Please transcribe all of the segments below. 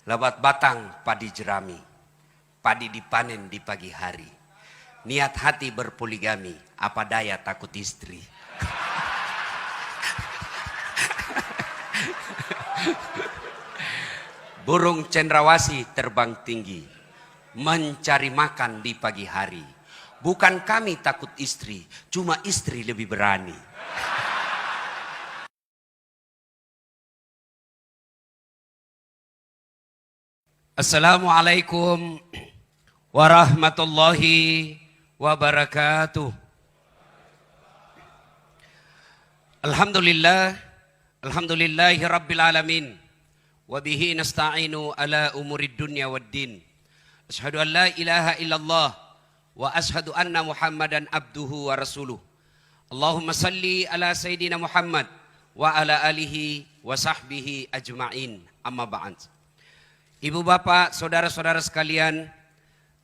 Lebat batang padi jerami, padi dipanen di pagi hari. Niat hati berpoligami, apa daya takut istri. Burung cendrawasih terbang tinggi, mencari makan di pagi hari. Bukan kami takut istri, cuma istri lebih berani. Assalamualaikum warahmatullahi wabarakatuh. Alhamdulillahi rabbil alamin. Wabihi nasta'inu ala umurid dunya waddin. Ashhadu an la ilaha illallah wa ashhadu anna Muhammadan abduhu wa rasuluh. Allahumma salli ala Sayyidina Muhammad wa ala alihi wa sahbihi ajma'in. Amma ba'd. Ibu bapak, saudara-saudara sekalian,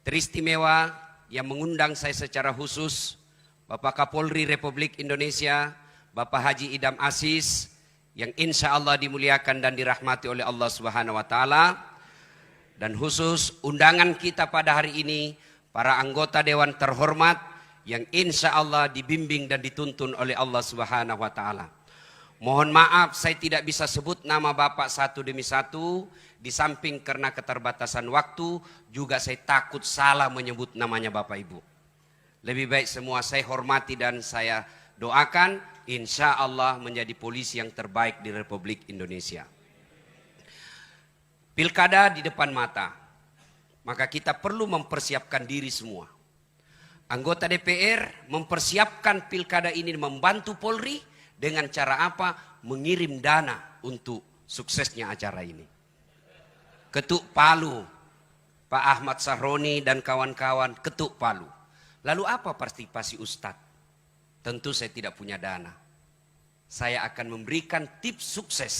teristimewa yang mengundang saya secara khusus, Bapak Kapolri Republik Indonesia, Bapak Haji Idam Aziz, yang insya Allah dimuliakan dan dirahmati oleh Allah Subhanahu wa Ta'ala. Dan khusus undangan kita pada hari ini, para anggota Dewan terhormat yang insya Allah dibimbing dan dituntun oleh Allah Subhanahu wa Ta'ala. Mohon maaf saya tidak bisa sebut nama Bapak satu demi satu, di samping karena keterbatasan waktu, juga saya takut salah menyebut namanya Bapak Ibu. Lebih baik semua saya hormati dan saya doakan, insya Allah menjadi polisi yang terbaik di Republik Indonesia. Pilkada di depan mata, maka kita perlu mempersiapkan diri semua. Anggota DPR mempersiapkan pilkada ini membantu Polri dengan cara apa? Mengirim dana untuk suksesnya acara ini. Ketuk Palu, Pak Ahmad Sahroni dan kawan-kawan ketuk Palu. Lalu apa partisipasi Ustadz? Tentu saya tidak punya dana. Saya akan memberikan tips sukses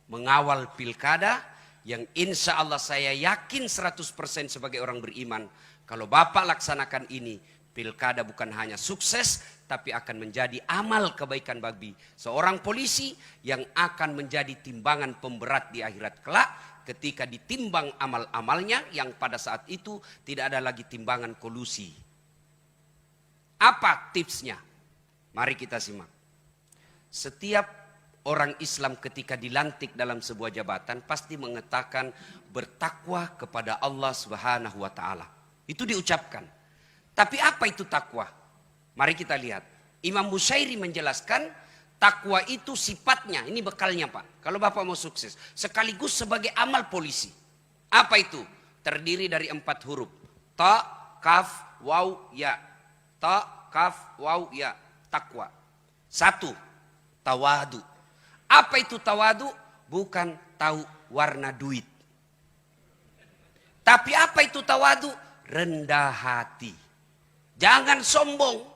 mengawal pilkada yang insya Allah saya yakin 100% sebagai orang beriman. Kalau Bapak laksanakan ini, pilkada bukan hanya sukses, tapi akan menjadi amal kebaikan bagi seorang polisi yang akan menjadi timbangan pemberat di akhirat kelak ketika ditimbang amal-amalnya yang pada saat itu tidak ada lagi timbangan kolusi. Apa tipsnya? Mari kita simak. Setiap orang Islam ketika dilantik dalam sebuah jabatan pasti mengatakan bertakwa kepada Allah Subhanahu wa Ta'ala. Itu diucapkan. Tapi apa itu takwa? Mari kita lihat. Imam Bushairi menjelaskan takwa itu sifatnya, ini bekalnya Pak. Kalau Bapak mau sukses, sekaligus sebagai amal polisi. Apa itu? Terdiri dari 4 huruf. Ta, kaf, waw, ya. Ta, kaf, waw, ya. Takwa. 1. Tawadu. Apa itu tawadu? Bukan tahu warna duit. Tapi apa itu tawadu? Rendah hati. Jangan sombong.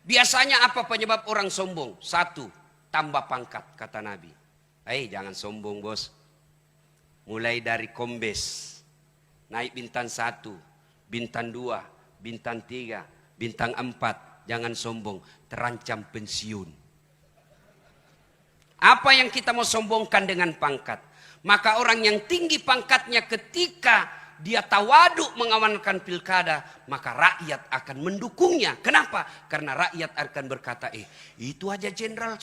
Biasanya apa penyebab orang sombong? 1. Tambah pangkat, kata Nabi. Jangan sombong bos. Mulai dari kombes. Naik bintang 1, bintang 2, bintang 3, bintang 4. Jangan sombong, terancam pensiun. Apa yang kita mau sombongkan dengan pangkat? Maka orang yang tinggi pangkatnya ketika dia tawaduk mengamankan pilkada, maka rakyat akan mendukungnya. Kenapa? Karena rakyat akan berkata, itu aja jenderal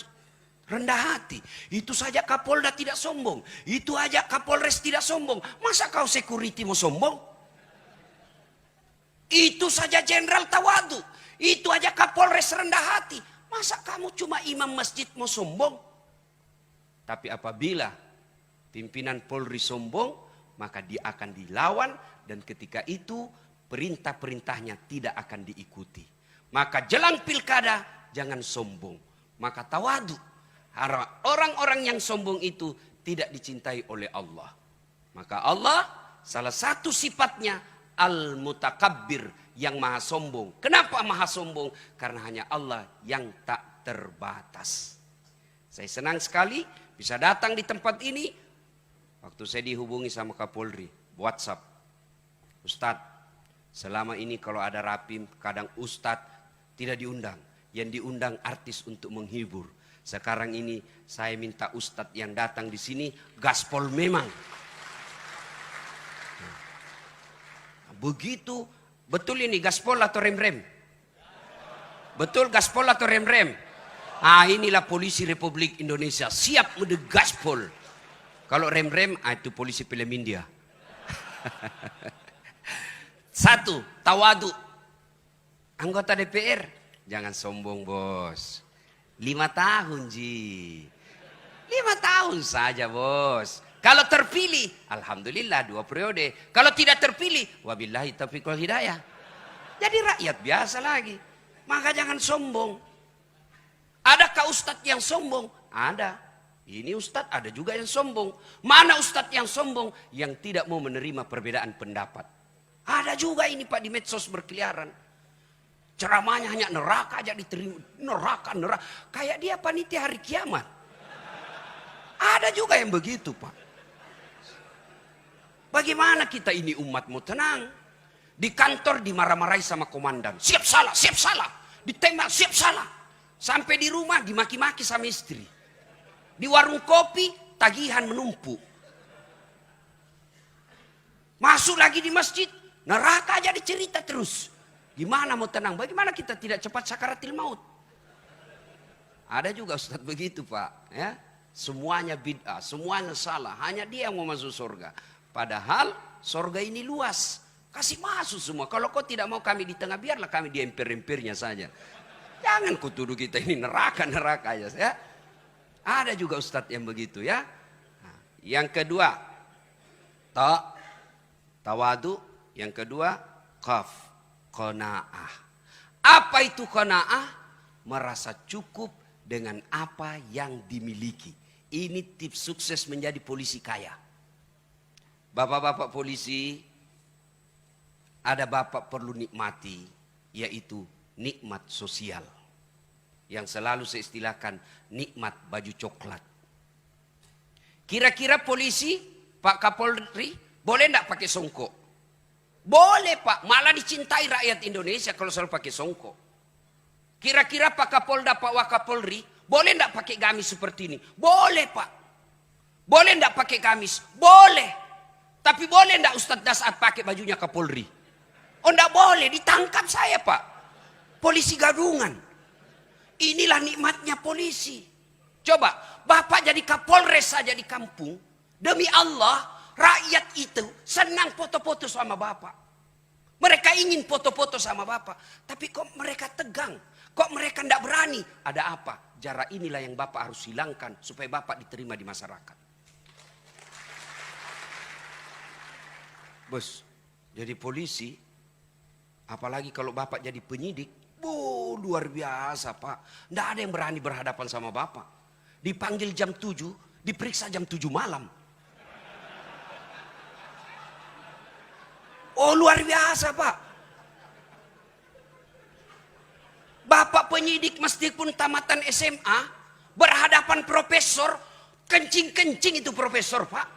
rendah hati. Itu saja Kapolda tidak sombong. Itu aja Kapolres tidak sombong. Masa kau security mau sombong? Itu saja jenderal tawaduk. Itu aja Kapolres rendah hati. Masa kamu cuma imam masjid mau sombong? Tapi apabila pimpinan Polri sombong, maka dia akan dilawan dan ketika itu perintah-perintahnya tidak akan diikuti. Maka jelang pilkada jangan sombong. Maka tawadu. Orang-orang yang sombong itu tidak dicintai oleh Allah. Maka Allah salah satu sifatnya al-mutakabbir, yang maha sombong. Kenapa maha sombong? Karena hanya Allah yang tak terbatas. Saya senang sekali bisa datang di tempat ini. Waktu saya dihubungi sama Kapolri, WhatsApp. Ustadz, selama ini kalau ada rapim, kadang Ustadz tidak diundang. Yang diundang artis untuk menghibur. Sekarang ini saya minta Ustadz yang datang di sini gaspol memang. Begitu, betul ini gaspol atau rem-rem? Betul gaspol atau rem-rem? Ah, inilah polisi Republik Indonesia, siap mode gaspol. Kalau rem-rem, itu polisi film India. Satu, tawadu. Anggota DPR, jangan sombong bos. 5 tahun Ji. 5 tahun saja bos. Kalau terpilih, alhamdulillah 2 periode. Kalau tidak terpilih, wabillahi taufiq wal hidayah. Jadi rakyat biasa lagi. Maka jangan sombong. Adakah ustadz yang sombong? Ada. Ini ustadz ada juga yang sombong. Mana ustadz yang sombong? Yang tidak mau menerima perbedaan pendapat. Ada juga ini Pak di medsos berkeliaran. Ceramahnya hanya neraka aja diterima. Neraka. Kayak dia panitia hari kiamat. Ada juga yang begitu Pak. Bagaimana kita ini umat mau tenang? Di kantor dimarah-marahi sama komandan. Siap salah, siap salah. Ditembak, siap salah. Sampai di rumah dimaki-maki sama istri. Di warung kopi tagihan menumpuk. Masuk lagi di masjid, neraka aja dicerita terus. Gimana mau tenang? Bagaimana kita tidak cepat sakaratil maut? Ada juga ustadz begitu Pak. Ya, semuanya bid'ah, semuanya salah. Hanya dia yang mau masuk surga. Padahal surga ini luas. Kasih masuk semua. Kalau kau tidak mau kami di tengah, biarlah kami di empir-empirnya saja. Jangan kau tuduh kita ini neraka aja. Ya. Ada juga ustadz yang begitu ya. Nah, yang kedua, tawadu. Yang kedua, qanaah. Apa itu qanaah? Merasa cukup dengan apa yang dimiliki. Ini tips sukses menjadi polisi kaya. Bapak-bapak polisi, ada bapak perlu nikmati, yaitu nikmat sosial. Yang selalu saya istilahkan nikmat baju coklat. Kira-kira polisi, Pak Kapolri, boleh enggak pakai songkok? Boleh Pak, malah dicintai rakyat Indonesia kalau selalu pakai songkok. Kira-kira Pak Kapolda, Pak Wakapolri, boleh enggak pakai gamis seperti ini? Boleh Pak. Boleh enggak pakai gamis? Boleh. Tapi boleh enggak Ustadz Dasat pakai bajunya Kapolri? Oh enggak boleh, ditangkap saya Pak. Polisi gadungan. Inilah nikmatnya polisi. Coba, Bapak jadi Kapolres saja di kampung. Demi Allah, rakyat itu senang foto-foto sama Bapak. Mereka ingin foto-foto sama Bapak. Tapi kok mereka tegang? Kok mereka tidak berani? Ada apa? Jarak inilah yang Bapak harus hilangkan supaya Bapak diterima di masyarakat. Bos, jadi polisi, apalagi kalau Bapak jadi penyidik, luar biasa Pak. Tidak ada yang berani berhadapan sama Bapak. Dipanggil jam 7, diperiksa jam 7 malam. Oh luar biasa Pak. Bapak penyidik meskipun tamatan SMA, berhadapan profesor, kencing-kencing itu profesor Pak.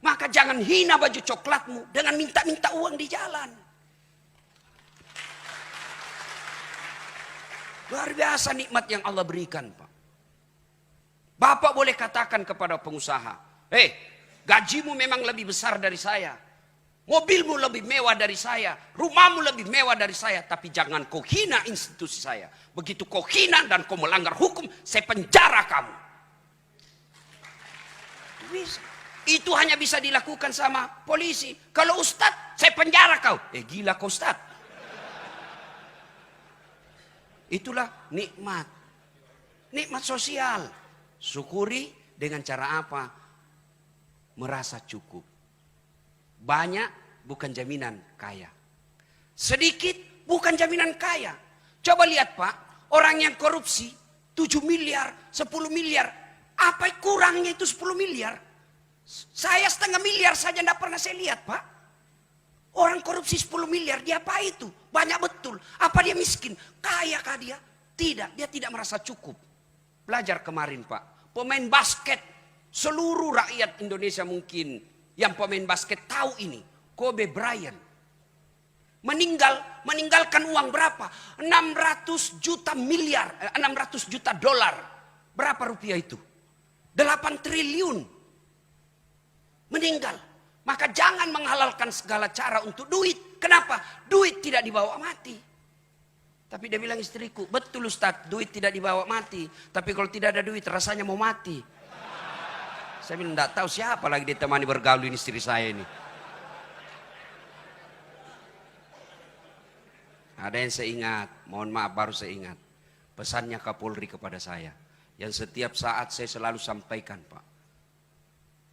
Maka jangan hina baju coklatmu dengan minta-minta uang di jalan. Luar biasa nikmat yang Allah berikan Pak. Bapak boleh katakan kepada pengusaha, gajimu memang lebih besar dari saya. Mobilmu lebih mewah dari saya. Rumahmu lebih mewah dari saya. Tapi jangan kau hina institusi saya. Begitu kau hina dan kau melanggar hukum, saya penjara kamu. Bisa. Itu hanya bisa dilakukan sama polisi. Kalau ustadz, saya penjara kau. Gila kau ustadz. Itulah nikmat. Nikmat sosial. Syukuri dengan cara apa? Merasa cukup. Banyak bukan jaminan kaya. Sedikit bukan jaminan kaya. Coba lihat Pak, orang yang korupsi 7 miliar, 10 miliar. Apa kurangnya itu 10 miliar? Saya 1,5 miliar saja tidak pernah saya lihat Pak. Orang korupsi 10 miliar, dia apa itu? Banyak betul. Apa dia miskin? Kaya kah dia? Tidak, dia tidak merasa cukup. Belajar kemarin Pak, pemain basket seluruh rakyat Indonesia mungkin yang pemain basket tahu ini. Kobe Bryant meninggalkan uang berapa? 600 juta dolar. Berapa rupiah itu? 8 triliun. Meninggal. Maka jangan menghalalkan segala cara untuk duit. Kenapa? Duit tidak dibawa mati. Tapi dia bilang istriku, betul Ustaz, duit tidak dibawa mati. Tapi kalau tidak ada duit rasanya mau mati. Saya bilang, enggak tahu siapa lagi ditemani bergaul ini istri saya ini. Ada yang saya ingat, mohon maaf baru saya ingat. Pesannya Kapolri kepada saya. Yang setiap saat saya selalu sampaikan, Pak.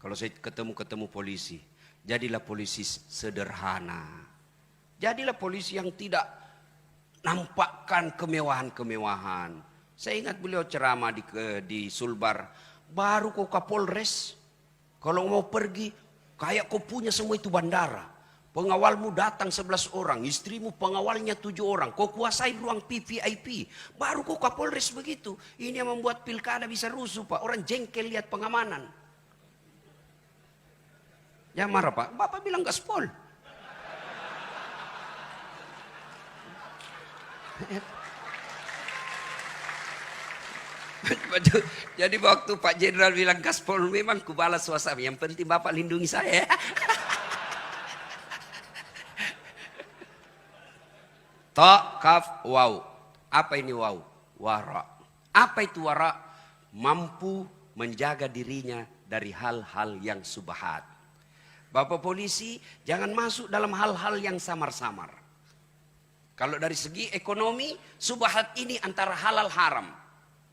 Kalau saya ketemu polisi, jadilah polisi sederhana. Jadilah polisi yang tidak nampakkan kemewahan-kemewahan. Saya ingat beliau ceramah di Sulbar. Baru kau Kapolres, kalau mau pergi, kayak kau punya semua itu bandara. Pengawalmu datang 11 orang, istrimu pengawalnya 7 orang. Kau kuasai ruang VIP. Baru kau Kapolres begitu. Ini yang membuat pilkada bisa rusuh, Pak. Orang jengkel lihat pengamanan. Ya marah, Pak. Bapak bilang gaspol. Jadi waktu Pak Jenderal bilang gaspol, memang kubalas suasana. Yang penting Bapak lindungi saya. Ta, kaf, waw. Apa ini waw? Wara. Apa itu wara? Mampu menjaga dirinya dari hal-hal yang subhat. Bapak polisi jangan masuk dalam hal-hal yang samar-samar. Kalau dari segi ekonomi, subhat ini antara halal haram.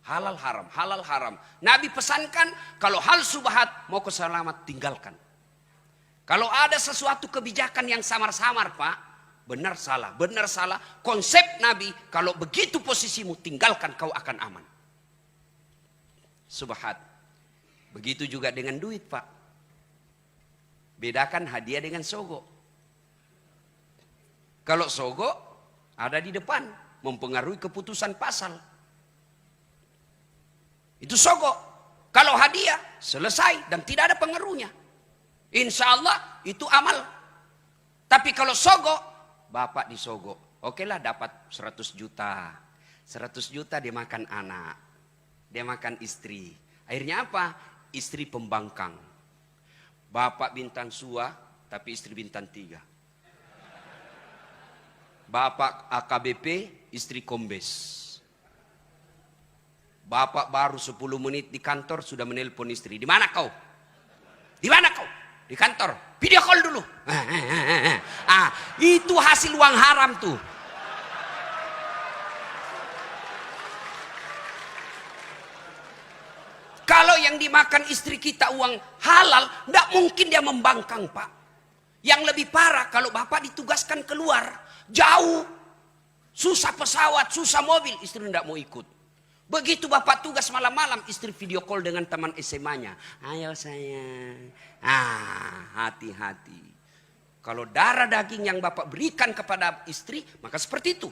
Halal haram, halal haram. Nabi pesankan kalau hal subhat mau keselamat tinggalkan. Kalau ada sesuatu kebijakan yang samar-samar, Pak, benar salah, benar salah. Konsep Nabi, kalau begitu posisimu tinggalkan, kau akan aman. Subhat. Begitu juga dengan duit, Pak. Bedakan hadiah dengan sogo. Kalau sogo ada di depan, mempengaruhi keputusan pasal. Itu sogo. Kalau hadiah selesai dan tidak ada pengaruhnya. Insya Allah itu amal. Tapi kalau sogo, Bapak disogok, oke lah dapat 100 juta. 100 juta dia makan anak, dia makan istri. Akhirnya apa? Istri pembangkang. Bapak bintang 2, tapi istri bintang 3. Bapak AKBP, istri kombes. Bapak baru 10 menit di kantor sudah menelpon istri. Di mana kau? Di mana kau? Di kantor. Video call dulu. Itu hasil uang haram tuh. Kalau yang dimakan istri kita uang halal, tidak mungkin dia membangkang, Pak. Yang lebih parah kalau Bapak ditugaskan keluar, jauh, susah pesawat, susah mobil, istri tidak mau ikut. Begitu Bapak tugas malam-malam, istri video call dengan teman SMA-nya. Ayo sayang. Hati-hati. Kalau darah daging yang Bapak berikan kepada istri, maka seperti itu.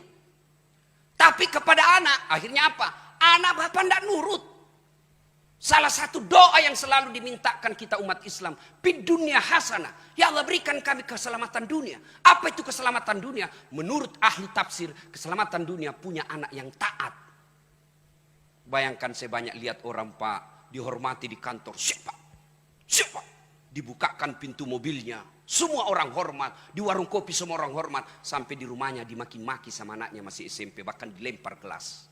Tapi kepada anak, akhirnya apa? Anak Bapak tidak nurut. Salah satu doa yang selalu dimintakan kita umat Islam, fid dunya hasanah. Ya Allah, berikan kami keselamatan dunia. Apa itu keselamatan dunia? Menurut ahli tafsir, keselamatan dunia punya anak yang taat. Bayangkan saya banyak lihat orang, Pak, dihormati di kantor. Siapa? Dibukakan pintu mobilnya. Semua orang hormat. Di warung kopi semua orang hormat. Sampai di rumahnya dimaki-maki sama anaknya masih SMP. Bahkan dilempar gelas.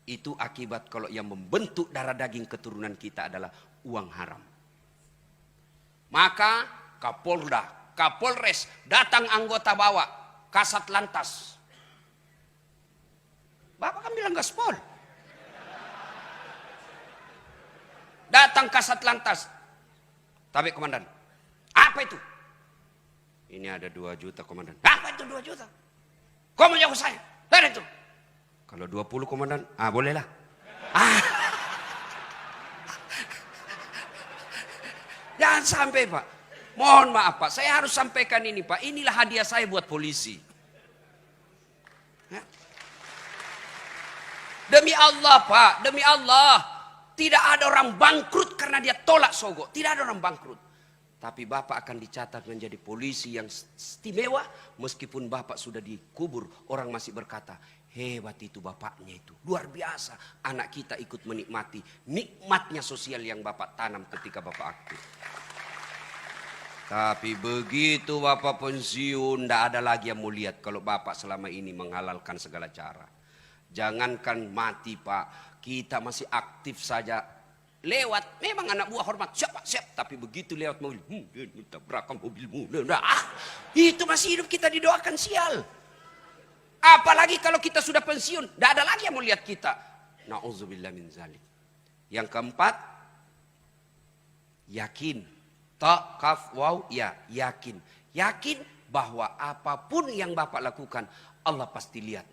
Itu akibat kalau yang membentuk darah daging keturunan kita adalah uang haram. Maka Kapolda, Kapolres, datang anggota bawa. Kasat lantas. Bapak kan bilang gaspol. Datang kasat lantas. Tapi komandan, apa itu? Ini ada 2 juta komandan. Apa itu 2 juta? Kau mau jauh saya? Dari itu. Kalau 20 komandan, bolehlah. Jangan sampai, Pak. Mohon maaf, Pak. Saya harus sampaikan ini, Pak. Inilah hadiah saya buat polisi. Demi Allah, Pak. Demi Allah. Tidak ada orang bangkrut karena dia tolak sogo. Tidak ada orang bangkrut. Tapi Bapak akan dicatat menjadi polisi yang istimewa. Meskipun Bapak sudah dikubur, orang masih berkata, hebat itu bapaknya itu. Luar biasa. Anak kita ikut menikmati nikmatnya sosial yang Bapak tanam ketika Bapak aktif. Tapi begitu Bapak pensiun, tidak ada lagi yang mau lihat kalau Bapak selama ini menghalalkan segala cara. Jangankan mati Pak, kita masih aktif saja. Lewat, memang anak buah hormat, siap, tapi begitu lewat mobil, tabrakan mobilmu, itu masih hidup kita didoakan sial. Apalagi kalau kita sudah pensiun, tidak ada lagi yang mau lihat kita. Na'udzubillah min zalik. Yang keempat, yakin. Ta, kaf, waw, ya, yakin. Yakin bahwa apapun yang Bapak lakukan, Allah pasti lihat.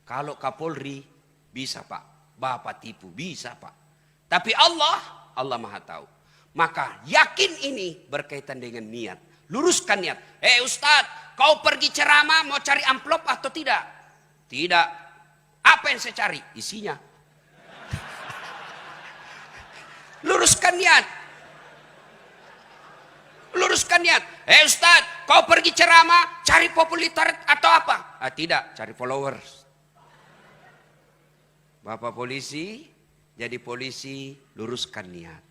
Kalau Kapolri, bisa Pak. Bapak tipu, bisa Pak. Tapi Allah Maha tahu. Maka yakin ini berkaitan dengan niat. Luruskan niat. Ustadz, kau pergi ceramah mau cari amplop atau tidak? Tidak. Apa yang saya cari? Isinya. Luruskan niat. Luruskan niat. Ustadz, kau pergi ceramah cari popularitas atau apa? Tidak, cari followers. Bapak polisi, jadi polisi, luruskan niat.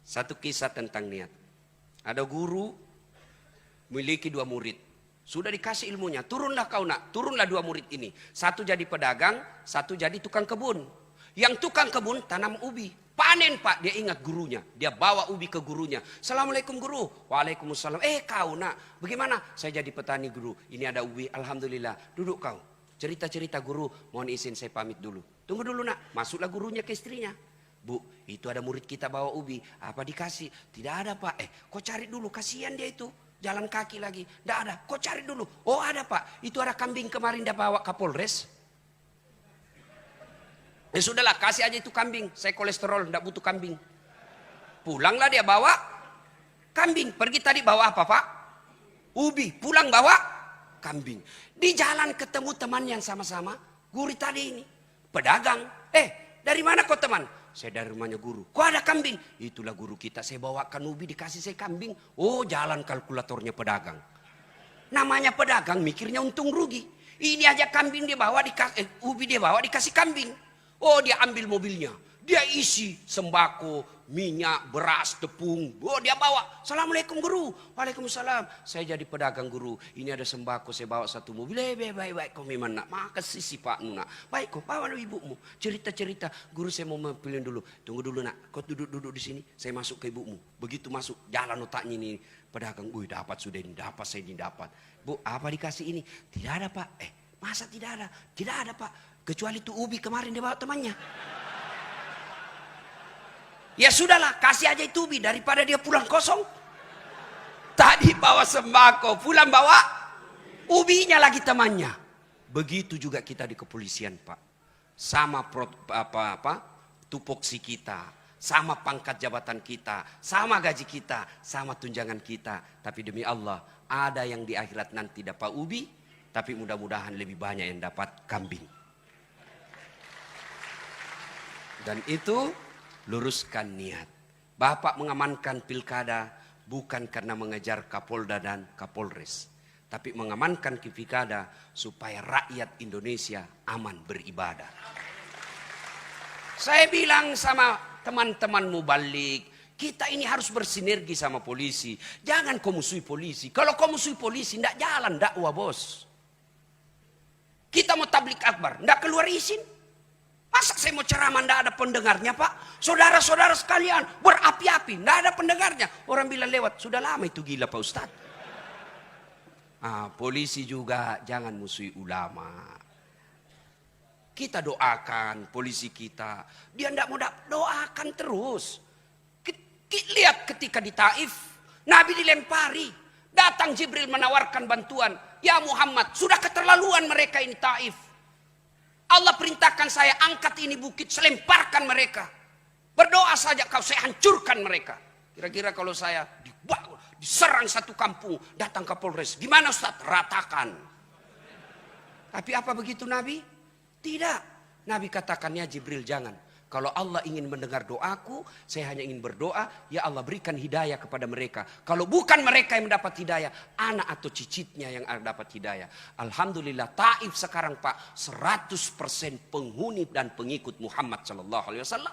Satu kisah tentang niat. Ada guru memiliki 2 murid. Sudah dikasih ilmunya, turunlah kau nak, turunlah 2 murid ini. Satu jadi pedagang, satu jadi tukang kebun. Yang tukang kebun tanam ubi. Panen Pak, dia ingat gurunya. Dia bawa ubi ke gurunya. Assalamualaikum guru. Waalaikumsalam. Kau nak, bagaimana? Saya jadi petani guru. Ini ada ubi, alhamdulillah. Duduk kau. Cerita-cerita guru, mohon izin saya pamit dulu. Tunggu dulu nak, masuklah gurunya ke istrinya. Bu, itu ada murid kita bawa ubi. Apa dikasih? Tidak ada Pak. Kau cari dulu, kasihan dia itu. Jalan kaki lagi. Tidak ada, kau cari dulu. Oh ada Pak, itu ada kambing kemarin dia bawa Kapolres. Sudahlah, kasih aja itu kambing. Saya kolesterol, tidak butuh kambing. Pulanglah dia bawa kambing. Pergi tadi bawa apa Pak? Ubi. Pulang bawa kambing. Di jalan ketemu teman yang sama-sama. Guru tadi ini. Pedagang. Dari mana kau teman? Saya dari rumahnya guru. Kok ada kambing? Itulah guru kita. Saya bawakan ubi, dikasih saya kambing. Oh, jalan kalkulatornya pedagang. Namanya pedagang, mikirnya untung rugi. Ini aja kambing dia bawa, ubi dia bawa, dikasih kambing. Oh, dia ambil mobilnya. Dia isi sembako, minyak, beras, tepung. Oh, dia bawa. Assalamualaikum guru. Waalaikumsalam. Saya jadi pedagang guru. Ini ada sembako, saya bawa 1 mobil. Baik. Kau memang nak. Makasih si Pak Nuna. Baik, kau bawa ibumu. Cerita-cerita. Guru saya mau pilih dulu. Tunggu dulu nak. Kau duduk di sini. Saya masuk ke ibumu. Begitu masuk, jalan otaknya ini. Pedagang, dapat sudah ini. Dapat saya ini dapat. Bu, apa dikasih ini? Tidak ada Pak. Masa tidak ada? Tidak ada Pak. Kecuali itu ubi kemarin dia bawa temannya. Ya sudahlah, kasih aja itu ubi daripada dia pulang kosong. Tadi bawa sembako, pulang bawa ubinya lagi temannya. Begitu juga kita di kepolisian Pak. Sama tupoksi kita, sama pangkat jabatan kita, sama gaji kita, sama tunjangan kita. Tapi demi Allah, ada yang di akhirat nanti dapat ubi, tapi mudah-mudahan lebih banyak yang dapat kambing. Dan itu luruskan niat. Bapak mengamankan pilkada bukan karena mengejar Kapolda dan Kapolres. Tapi mengamankan pilkada supaya rakyat Indonesia aman beribadah. Saya bilang sama teman-teman mubalik, kita ini harus bersinergi sama polisi. Jangan kau musuhi polisi. Kalau kau musuhi polisi, tidak jalan dakwah bos. Kita mau tablik akbar, tidak keluar izin. Masa saya mau ceramah tidak ada pendengarnya Pak? Saudara-saudara sekalian berapi-api, tidak ada pendengarnya. Orang bilang lewat, sudah lama itu gila Pak Ustadz. Polisi juga jangan musuhi ulama. Kita doakan polisi kita. Dia tidak mau doakan terus. Lihat ketika di Taif, Nabi dilempari. Datang Jibril menawarkan bantuan. Ya Muhammad, sudah keterlaluan mereka ini Taif. Allah perintahkan saya angkat ini bukit, selemparkan mereka. Berdoa saja kau, saya hancurkan mereka. Kira-kira kalau saya diserang satu kampung, datang Kapolres. Gimana Ustaz? Ratakan. Tapi apa begitu Nabi? Tidak. Nabi katakan, ya Jibril jangan. Kalau Allah ingin mendengar doaku, saya hanya ingin berdoa, ya Allah berikan hidayah kepada mereka. Kalau bukan mereka yang mendapat hidayah, anak atau cicitnya yang dapat hidayah. Alhamdulillah Taif sekarang Pak 100% penghuni dan pengikut Muhammad SAW.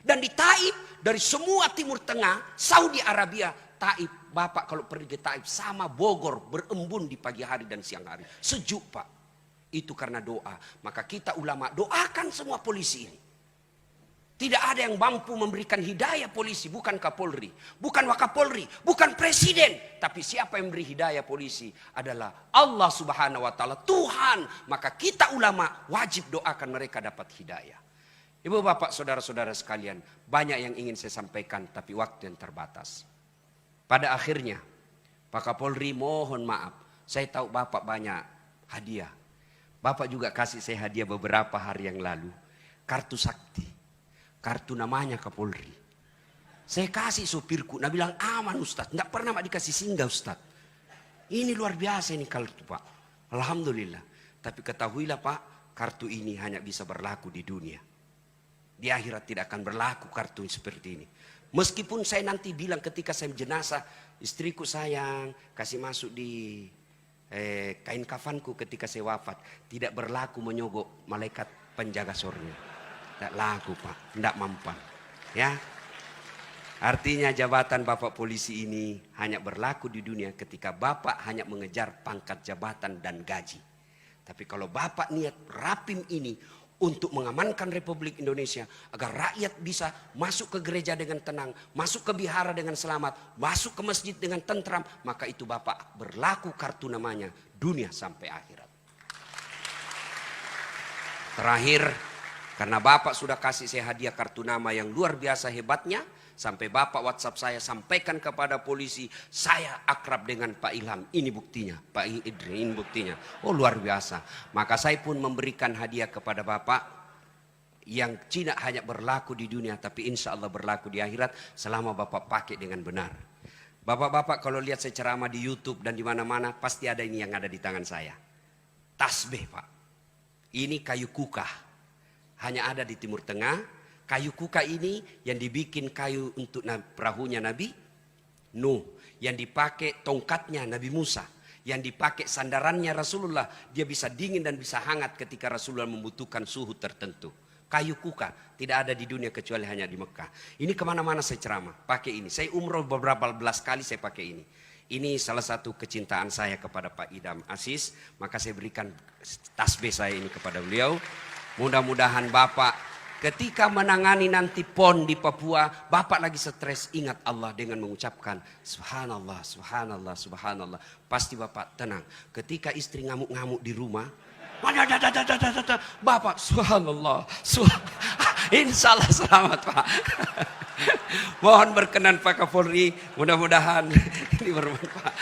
Dan di Taif dari semua Timur Tengah, Saudi Arabia Taif, Bapak kalau pergi ke Taif sama Bogor, berembun di pagi hari dan siang hari. Sejuk Pak. Itu karena doa. Maka kita ulama doakan semua polisi ini. Tidak ada yang mampu memberikan hidayah polisi, bukan Kapolri, bukan Wakapolri, bukan Presiden. Tapi siapa yang memberi hidayah polisi adalah Allah Subhanahu wa Ta'ala, Tuhan. Maka kita ulama wajib doakan mereka dapat hidayah. Ibu bapak saudara-saudara sekalian, banyak yang ingin saya sampaikan tapi waktu yang terbatas. Pada akhirnya Pak Kapolri mohon maaf, saya tahu bapak banyak hadiah. Bapak juga kasih saya hadiah beberapa hari yang lalu, kartu sakti. Kartu namanya Kapolri. Saya kasih supirku, nah bilang aman Ustaz, nggak pernah mak dikasih singgah Ustaz. Ini luar biasa ini kartu Pak. Alhamdulillah. Tapi ketahuilah Pak, kartu ini hanya bisa berlaku di dunia. Di akhirat tidak akan berlaku kartu seperti ini. Meskipun saya nanti bilang ketika saya jenazah, istriku sayang, kasih masuk di kain kafanku ketika saya wafat. Tidak berlaku menyogok malaikat penjaga surga. Tidak laku Pak, tidak mampan. Ya, artinya jabatan Bapak polisi ini hanya berlaku di dunia ketika Bapak hanya mengejar pangkat jabatan dan gaji. Tapi kalau Bapak niat rapim ini untuk mengamankan Republik Indonesia agar rakyat bisa masuk ke gereja dengan tenang, masuk ke vihara dengan selamat, masuk ke masjid dengan tentram, maka itu Bapak berlaku kartu namanya dunia sampai akhirat. Terakhir, karena Bapak sudah kasih saya hadiah kartu nama yang luar biasa hebatnya, sampai Bapak WhatsApp saya sampaikan kepada polisi, saya akrab dengan Pak Ilham. Ini buktinya, Pak Idri, ini buktinya. Oh luar biasa. Maka saya pun memberikan hadiah kepada Bapak yang tidak hanya berlaku di dunia, tapi insya Allah berlaku di akhirat selama Bapak pakai dengan benar. Bapak-bapak kalau lihat saya ceramah di YouTube dan di mana-mana, pasti ada ini yang ada di tangan saya. Tasbih Pak. Ini kayu kukah. Hanya ada di Timur Tengah. Kayu kuka ini yang dibikin kayu untuk perahunya Nabi Nuh. Yang dipakai tongkatnya Nabi Musa. Yang dipakai sandarannya Rasulullah. Dia bisa dingin dan bisa hangat ketika Rasulullah membutuhkan suhu tertentu. Kayu kuka tidak ada di dunia kecuali hanya di Mekah. Ini kemana-mana saya ceramah pakai ini. Saya umroh beberapa belas kali saya pakai ini. Ini salah satu kecintaan saya kepada Pak Idam Aziz. Maka saya berikan tasbih saya ini kepada beliau. Mudah-mudahan Bapak ketika menangani nanti PON di Papua, Bapak lagi stres, ingat Allah dengan mengucapkan Subhanallah, Subhanallah, Subhanallah. Pasti Bapak tenang. Ketika istri ngamuk-ngamuk di rumah, Bapak Subhanallah, Insya Allah selamat Pak. Mohon berkenan Pak Kapolri, mudah-mudahan ini bermanfaat.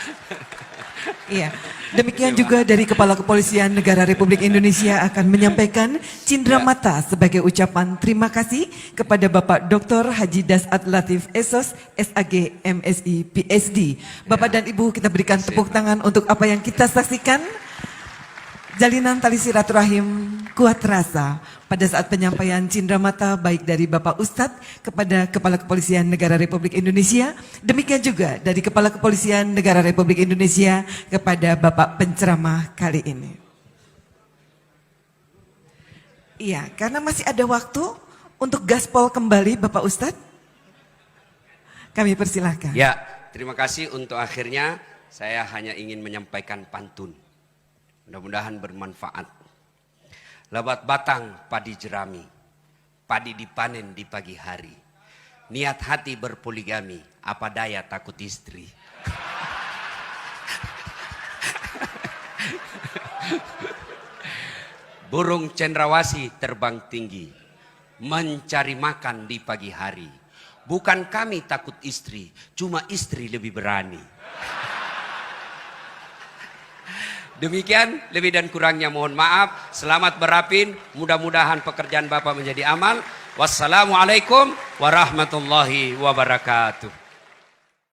Iya, demikian juga dari Kepala Kepolisian Negara Republik Indonesia akan menyampaikan cindera mata sebagai ucapan terima kasih kepada Bapak Dr. Haji Dasat Latif Esos, SAG, MSI, PSD. Bapak dan Ibu, kita berikan tepuk tangan untuk apa yang kita saksikan. Jalinan tali silaturahim kuat terasa pada saat penyampaian cindera mata baik dari Bapak Ustadz kepada Kepala Kepolisian Negara Republik Indonesia. Demikian juga dari Kepala Kepolisian Negara Republik Indonesia kepada Bapak penceramah kali ini. Iya, karena masih ada waktu untuk gaspol kembali Bapak Ustadz. Kami persilahkan. Ya, terima kasih. Untuk akhirnya saya hanya ingin menyampaikan pantun. Mudah-mudahan bermanfaat. Lebat batang padi jerami, padi dipanen di pagi hari. Niat hati berpoligami, apa daya takut istri. Burung cendrawasih terbang tinggi, mencari makan di pagi hari. Bukan kami takut istri, cuma istri lebih berani. Demikian, lebih dan kurangnya mohon maaf. Selamat berapin, mudah-mudahan pekerjaan Bapak menjadi amal. Wassalamualaikum warahmatullahi wabarakatuh.